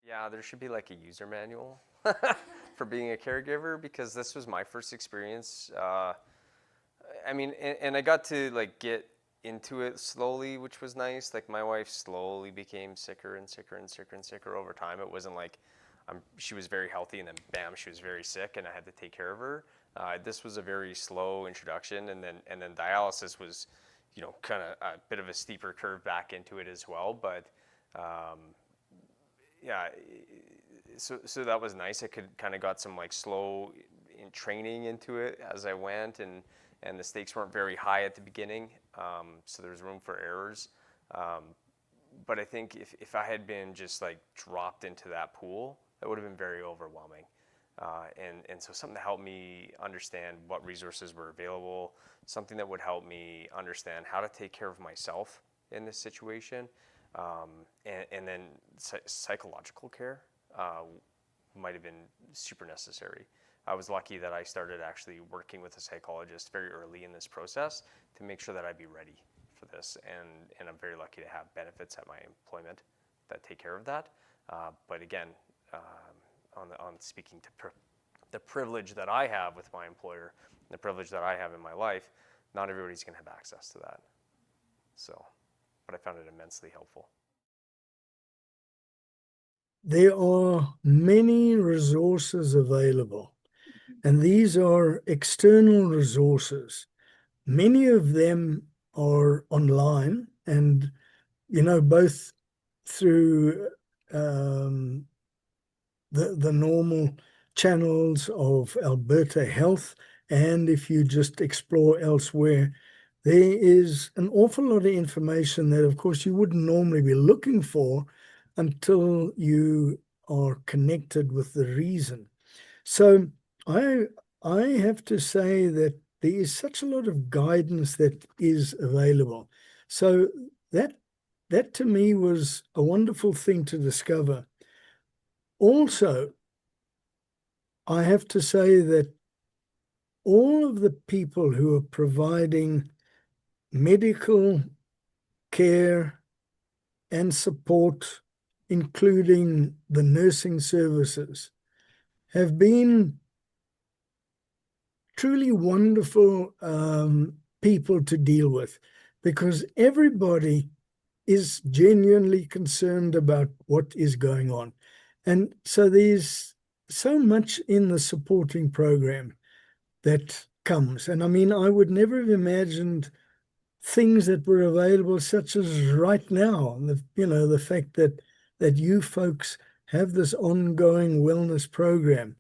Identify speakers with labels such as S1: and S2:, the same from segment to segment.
S1: Yeah, there should be like a user manual for being a caregiver because this was my first experience. I mean, and I got to like get into it slowly, which was nice. Like my wife slowly became sicker and sicker and sicker and sicker over time. It wasn't like she was very healthy and then bam, she was very sick and I had to take care of her. This was a very slow introduction, and then dialysis was, kind of a bit of a steeper curve back into it as well. But um, yeah, so that was nice. I could kind of got some like slow in training into it as I went, and the stakes weren't very high at the beginning, so there's room for errors. Um, but I think if I had been just like dropped into that pool, that would have been very overwhelming. And so something to help me understand what resources were available, something that would help me understand how to take care of myself in this situation, and then psychological care might have been super necessary. I was lucky that I started actually working with a psychologist very early in this process to make sure that I'd be ready for this, and I'm very lucky to have benefits at my employment that take care of that. But again, on speaking to the privilege that I have with my employer, the privilege that I have in my life, not everybody's going to have access to that. So, but I found it immensely helpful.
S2: There are many resources available, and these are external resources. Many of them are online, and both through um, the normal channels of Alberta Health, and if you just explore elsewhere, there is an awful lot of information that, of course, you wouldn't normally be looking for until you are connected with the reason. So I I have to say that there is such a lot of guidance that is available. So that that to me was a wonderful thing to discover. Also, I have to say that all of the people who are providing medical care and support, including the nursing services, have been truly wonderful people to deal with, because everybody is genuinely concerned about what is going on. And so there's so much in the supporting program that comes. And I mean, I would never have imagined things that were available, such as right now, the fact that you folks have this ongoing wellness program,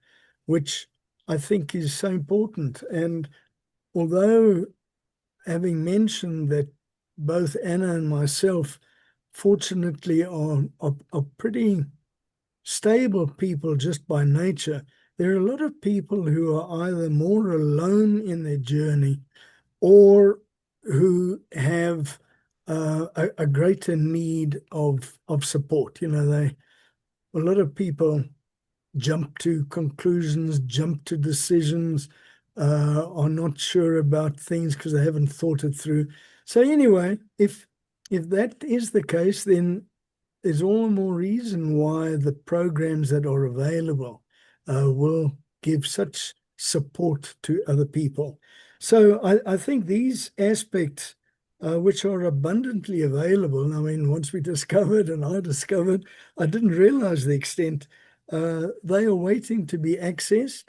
S2: which I think is so important. And although, having mentioned that both Anna and myself, fortunately, are pretty stable people just by nature, there are a lot of people who are either more alone in their journey or who have a greater need of support. A lot of people jump to conclusions, jump to decisions, are not sure about things because they haven't thought it through. So anyway, if that is the case, then there's all the more reason why the programs that are available will give such support to other people. So I think these aspects, which are abundantly available, I mean, once we discovered and I discovered, I didn't realize the extent, they are waiting to be accessed.